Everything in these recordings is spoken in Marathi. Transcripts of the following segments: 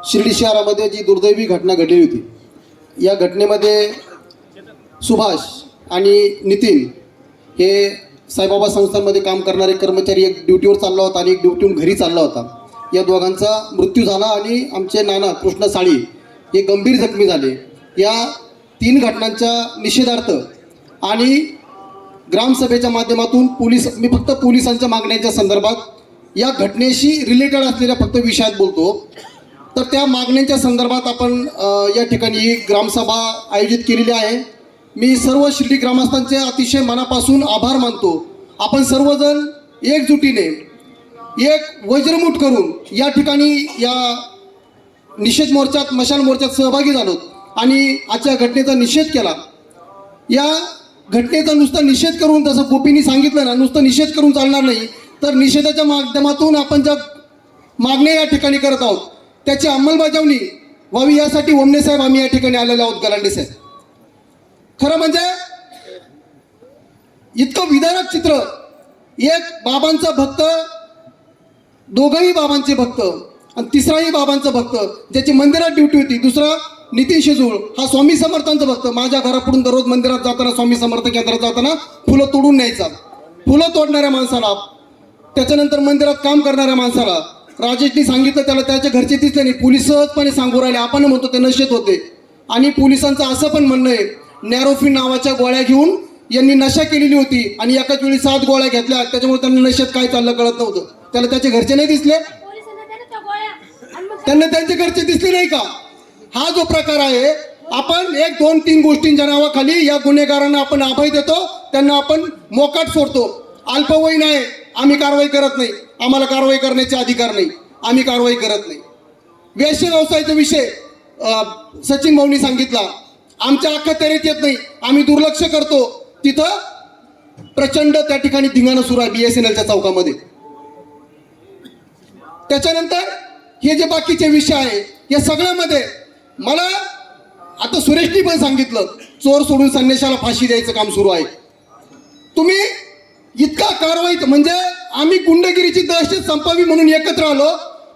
शिर्डी शहरामध्ये जी दुर्दैवी घटना घडली होती, या घटनेमध्ये सुभाष आणि नितीन हे साईबाबा संस्थांमध्ये काम करणारे कर्मचारी, एक ड्युटीवर चालला होता आणि एक ड्युटीहून घरी चालला होता. या दोघांचा मृत्यू झाला आणि आमचे नाना कृष्ण साळी हे गंभीर जखमी झाले. या 3 घटनांच्या निषेधार्थ आणि ग्रामसभेच्या माध्यमातून मी फक्त पोलिसांच्या मागण्यांच्या संदर्भात या घटनेशी रिलेटेड असलेल्या फक्त विषयात बोलतो. तर त्या मागण्यांच्या संदर्भात आपण या ठिकाणी ग्रामसभा आयोजित केलेली आहे. मी सर्व शिर्डी ग्रामस्थांचे अतिशय मनापासून आभार मानतो. आपण सर्वजण एकजुटीने एक वज्रमुठ करून या ठिकाणी या निषेध मोर्चात, मशाल मोर्चात सहभागी झालो आणि आजच्या घटनेचा निषेध केला. या घटनेचा नुसता निषेध करून, जसं गोपींनी सांगितलं ना, नुसतं निषेध करून चालणार नाही, तर निषेधाच्या माध्यमातून आपण ज्या मागण्या या ठिकाणी करत आहोत त्याची अंमलबजावणी व्हावी यासाठी ओमने साहेब आम्ही या ठिकाणी आलेले आहोत. गलांडे साहेब, खरं म्हणजे इतकं विदारक चित्र, एक बाबांचा भक्त, दोघंही बाबांचे भक्त आणि तिसराही बाबांचा भक्त, ज्याची मंदिरात ड्युटी होती. दुसरा नितीन शेजूळ हा स्वामी समर्थांचा भक्त. माझ्या घराकडून दररोज मंदिरात जाताना, स्वामी समर्थ केंद्रात जाताना फुलं तोडून न्यायचा. फुलं तोडणाऱ्या माणसाला, त्याच्यानंतर मंदिरात काम करणाऱ्या माणसाला राजेशनी सांगितलं, त्याला त्याच्या घरचे दिसले नाही. पोलीस सहजपणे सांगू राहिले. आपण म्हणतो ते नशेत होते. आणि पोलिसांचं असं पण म्हणणं आहे, नॅरोफिन नावाच्या गोळ्या घेऊन यांनी नशा केलेली होती आणि एकाच वेळी 7 गोळ्या घेतल्या. त्याच्यामुळे त्यांना नशेत काय चाललं कळत नव्हतं. त्याला त्याचे घरचे नाही दिसले, त्यांना त्यांचे घरचे दिसले नाही का? हा जो प्रकार आहे, आपण 1, 2, 3 गोष्टींच्या नावाखाली या गुन्हेगारांना आपण अभय देतो, त्यांना आपण मोकाट सोडतो. अल्पवयीन आहे, आम्ही कारवाई करत नाही, आम्हाला कारवाई करण्याचे अधिकार नाही, आम्ही कारवाई करत नाही. वेश्य व्यवसायाचा विषय सचिन भाऊंनी सांगितला. आमच्या अख्खा तऱ्हेत येत नाही, आम्ही दुर्लक्ष करतो. तिथं प्रचंड त्या ठिकाणी धिंगाणं सुरू आहे BSNLच्या चौकामध्ये. त्याच्यानंतर हे जे बाकीचे विषय आहे, या सगळ्यामध्ये मला आता सुरेशनी पण सांगितलं, चोर सोडून संन्याशाला फाशी द्यायचं काम सुरू आहे. तुम्ही इतका कारवाई, म्हणजे आम्ही गुंडगिरीची दहशत संपावी म्हणून एकत्र आलो,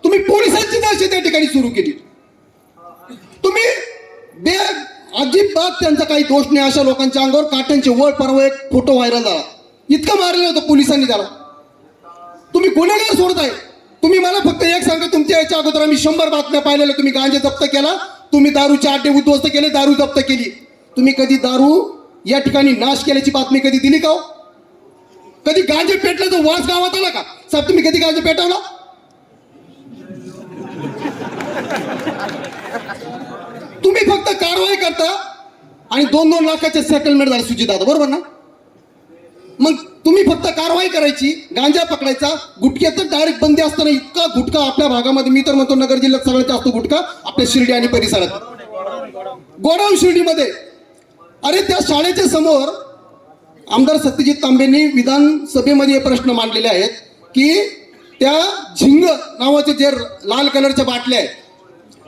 तुम्ही पोलिसांची दहशत त्या ठिकाणी सुरू केली. तुम्ही अजिबात त्यांचा काही दोष नाही. अशा लोकांच्या अंगावर काट्यांचे वळ. परवा एक फोटो व्हायरल झाला, इतकं मारलं होतं पोलिसांनी त्याला. तुम्ही गुन्हेगार सोडताय. तुम्ही मला फक्त एक सांगा, तुमच्या याच्या अगोदर आम्ही 100 बातम्या पाहिलेल्या. तुम्ही गांजा जप्त केला, तुम्ही दारूचे अड्डे उद्ध्वस्त केले, दारू जप्त केली. तुम्ही कधी दारू या ठिकाणी नाश केल्याची बातमी कधी दिली का? कधी गांजे पेटला तर वास गावात आला का? साहेब, तुम्ही कधी गांजा पेटवला? तुम्ही फक्त कारवाई करता आणि 2-2 लाखाचे सेटलमेंट झाले सुजित दादा, बरोबर ना? मग तुम्ही फक्त कारवाई करायची, गांजा पकडायचा. गुटख्यात तर डायरेक्ट बंदी असताना इतका गुटखा आपल्या भागामध्ये, मी तर म्हणतो नगर जिल्ह्यात सगळ्यात जास्त गुटखा आपल्या शिर्डी आणि परिसरात. गोडाऊन शिर्डीमध्ये, अरे त्या शाळेच्या समोर आमदार सत्यजित तांबेंनी विधानसभेमध्ये हे प्रश्न मांडलेले आहेत की त्या झिंग नावाचे जे लाल कलरच्या बाटल्या आहेत,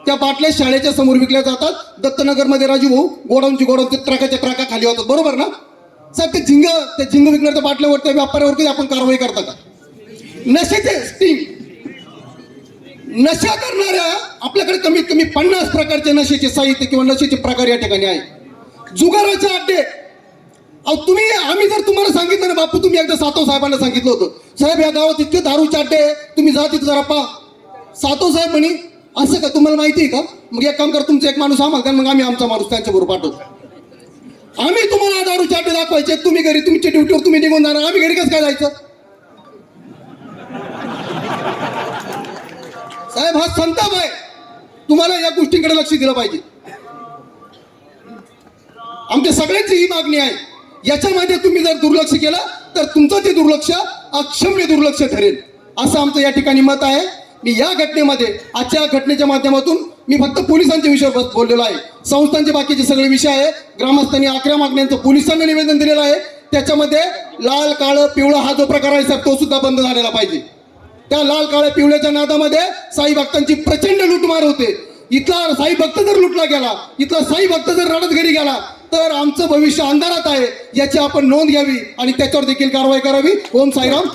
त्या बाटल्या शाळेच्या समोर विकल्या जातात. दत्तनगरमध्ये राजू भाऊ गोडाऊनची गोडाऊन ट्रकाच्या ट्रका खाली होतात, बरोबर ना? साहेब, ते झिंग विकण्याच्या बाटल्यावर, त्या व्यापाऱ्यावरती आपण कारवाई करता का? नशेचे स्टिंग, नशा करणाऱ्या आपल्याकडे कमीत कमी 50 प्रकारचे नशेचे साहित्य किंवा नशेचे प्रकार या ठिकाणी आहे. जुगाराचे अड्डे. आम्ही जर तुम्हाला सांगितलं ना, बापू तुम्ही एकदा सातव साहेबांना सांगितलं होतं, साहेब या गावात इतके दारूचे अड्डे, तुम्ही जा तिथे जरा पहा. सातव साहेब म्हणे, असं का, तुम्हाला माहिती आहे का? मग एक काम कर, तुमचा एक माणूस आम्हाला, मग आम्ही आमचा माणूस त्यांच्याबरोबर पाठवतो. आम्ही तुम्हाला दारूचे अड्डे दाखवायचे, तुम्ही घरी, तुमच्या ड्युटीवर तुम्ही निघून जाणार, आम्ही घरी कसं काय जायचं? साहेब, हा संताप आहे. तुम्हाला या गोष्टींकडे लक्ष दिलं पाहिजे. आमच्या सगळ्यांची ही मागणी आहे. याच्यामध्ये तुम्ही जर दुर्लक्ष केलं तर तुमचं ते दुर्लक्ष अक्षम्य दुर्लक्ष ठरेल, असं आमचं या ठिकाणी मत आहे. मी या घटनेमध्ये, आजच्या घटनेच्या माध्यमातून मी फक्त पोलिसांच्या विषयावर बोललेलो आहे. संस्थांचे बाकीचे सगळे विषय आहे. ग्रामस्थांनी 11 मागण्यांचं पोलिसांना निवेदन दिलेलं आहे. त्याच्यामध्ये लाल, काळं, पिवळं हा जो प्रकार आहे साहेब, तो सुद्धा बंद झालेला पाहिजे. त्या लाल, काळ्या, पिवळ्याच्या नादामध्ये साई भक्तांची प्रचंड लूटमार होते. इथला साई भक्त जर लुटला गेला, इथला साई भक्त जर रडत घरी गेला, तर आमचं भविष्य अंधारात आहे. याची आपण नोंद घ्यावी आणि त्याच्यावर देखील कारवाई करावी. ओम साईराम.